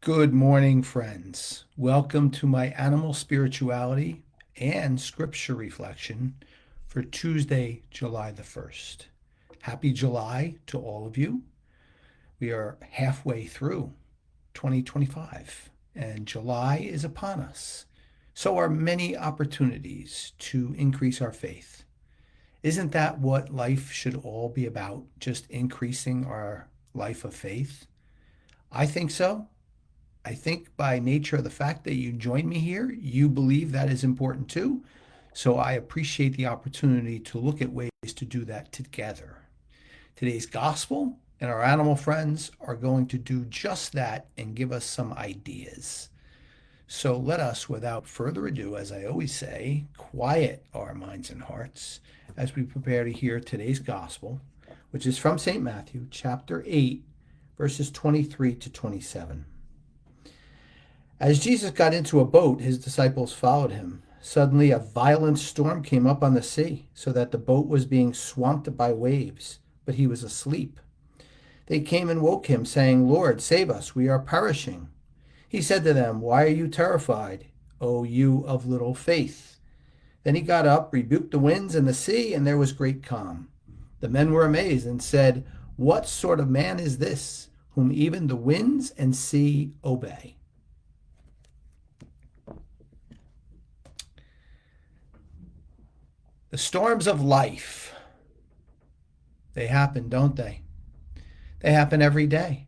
Good morning, friends. Welcome to my animal spirituality and scripture reflection for Tuesday, July the 1st. Happy July to all of you. We are halfway through 2025 and July is upon us. So are many opportunities to increase our faith. Isn't that what life should all be about? Just increasing our life of faith? I think so. I think by nature of the fact that you joined me here, you believe that is important too. So I appreciate the opportunity to look at ways to do that together. Today's gospel and our animal friends are going to do just that and give us some ideas. So let us, without further ado, as I always say, quiet our minds and hearts as we prepare to hear today's gospel, which is from St. Matthew, chapter 8, verses 23 to 27. As Jesus got into a boat, his disciples followed him. Suddenly, a violent storm came up on the sea, so that the boat was being swamped by waves, but he was asleep. They came and woke him, saying, "Lord, save us, we are perishing." He said to them, "Why are you terrified, O you of little faith?" Then he got up, rebuked the winds and the sea, and there was great calm. The men were amazed and said, "What sort of man is this, whom even the winds and sea obey?" The storms of life, they happen, don't they? They happen every day.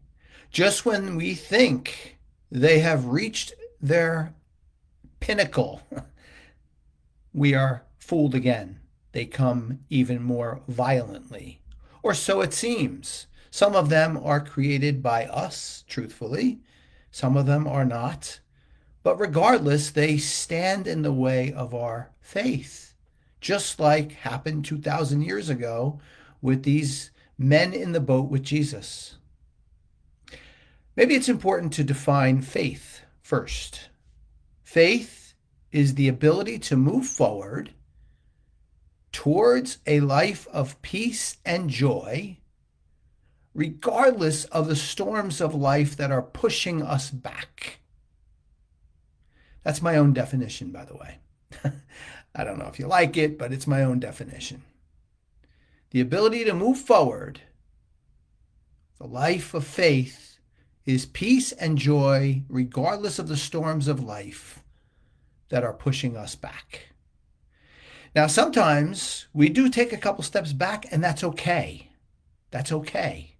Just when we think they have reached their pinnacle, we are fooled again. They come even more violently, or so it seems. Some of them are created by us, truthfully. Some of them are not. But regardless, they stand in the way of our faith, just like happened 2,000 years ago with these men in the boat with Jesus. Maybe it's important to define faith first. Faith is the ability to move forward towards a life of peace and joy, regardless of the storms of life that are pushing us back. That's my own definition, by the way. I don't know if you like it, but it's my own definition. The ability to move forward, the life of faith, is peace and joy regardless of the storms of life that are pushing us back. Now, sometimes we do take a couple steps back, and that's okay. That's okay.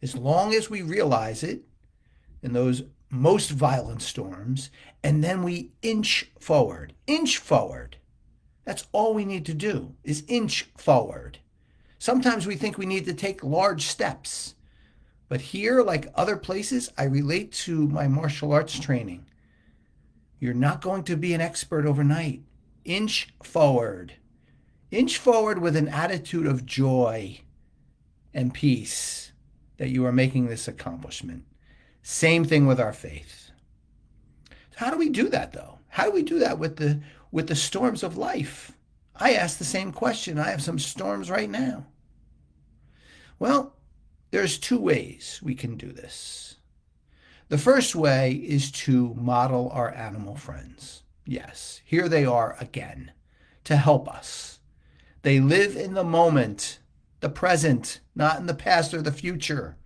As long as we realize it in those most violent storms, and then we inch forward. Inch forward. That's all we need to do is inch forward. Sometimes we think we need to take large steps. But here, like other places, I relate to my martial arts training. You're not going to be an expert overnight. Inch forward. Inch forward with an attitude of joy and peace that you are making this accomplishment. Same thing with our faith. How do we do that, though? How do we do that with the storms of life? I ask the same question. I have some storms right now. Well, there's two ways we can do this. The first way is to model our animal friends. Yes, here they are again to help us. They live in the moment, the present, not in the past or the future.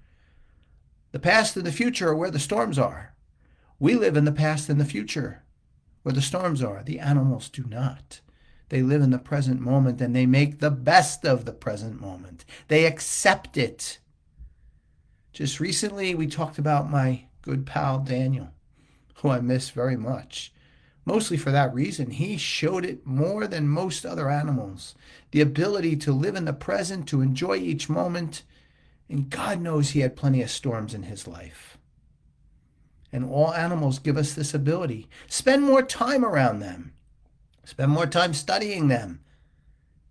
The past and the future are where the storms are. We live in the past and the future where the storms are. The animals do not. They live in the present moment and they make the best of the present moment. They accept it. Just recently, we talked about my good pal Daniel, who I miss very much. Mostly for that reason. He showed it more than most other animals. The ability to live in the present, to enjoy each moment. And God knows he had plenty of storms in his life. And all animals give us this ability. Spend more time around them. Spend more time studying them.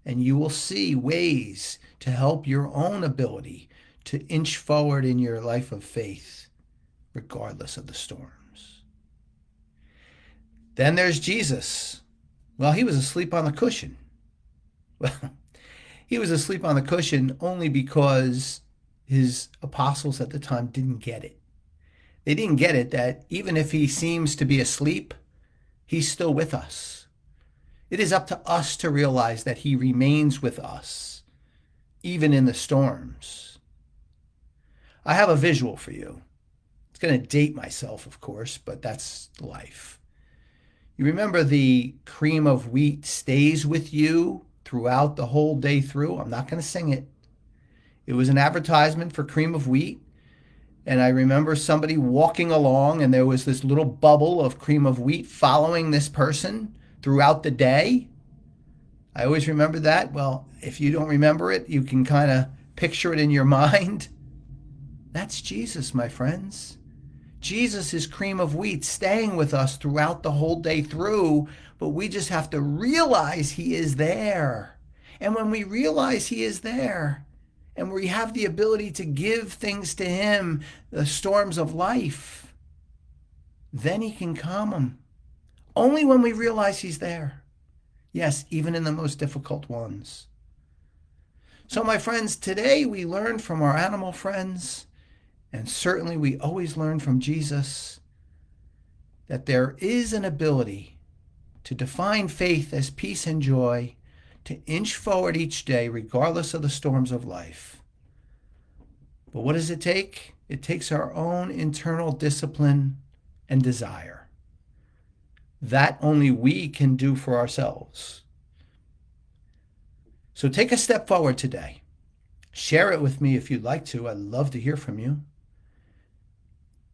And you will see ways to help your own ability to inch forward in your life of faith, regardless of the storms. Then there's Jesus. Well, he was asleep on the cushion. Well, he was asleep on the cushion only because his apostles at the time didn't get it. They didn't get it that even if he seems to be asleep, he's still with us. It is up to us to realize that he remains with us, even in the storms. I have a visual for you. It's going to date myself, of course, but that's life. You remember the cream of wheat stays with you throughout the whole day through? I'm not going to sing it. It was an advertisement for cream of wheat. And I remember somebody walking along, and there was this little bubble of cream of wheat following this person throughout the day. I always remember that. Well, if you don't remember it, you can kind of picture it in your mind. That's Jesus, my friends. Jesus is cream of wheat staying with us throughout the whole day through, but we just have to realize he is there. And when we realize he is there, and we have the ability to give things to him, the storms of life, then he can calm them. Only when we realize he's there. Yes, even in the most difficult ones. So, my friends, today we learned from our animal friends, and certainly we always learn from Jesus, that there is an ability to define faith as peace and joy, to inch forward each day regardless of the storms of life. But what does it take? It takes our own internal discipline and desire. That only we can do for ourselves. So take a step forward today. Share it with me if you'd like to. I'd love to hear from you.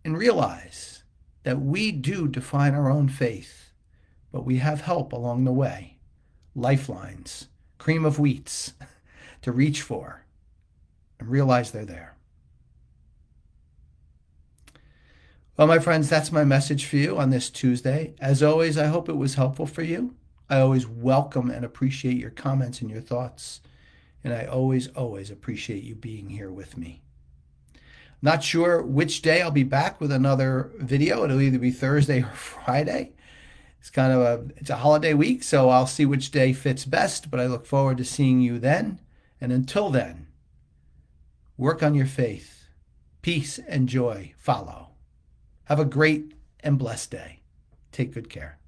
And realize that we do define our own faith, but we have help along the way. Lifelines, cream of wheats to reach for, and realize they're there. Well, my friends, that's my message for you on this Tuesday. As always, I hope it was helpful for you. I always welcome and appreciate your comments and your thoughts. And I always appreciate you being here with me. Not sure which day I'll be back with another video. It'll either be Thursday or Friday. It's a holiday week, so I'll see which day fits best, but I look forward to seeing you then. And until then, work on your faith. Peace and joy follow. Have a great and blessed day. Take good care.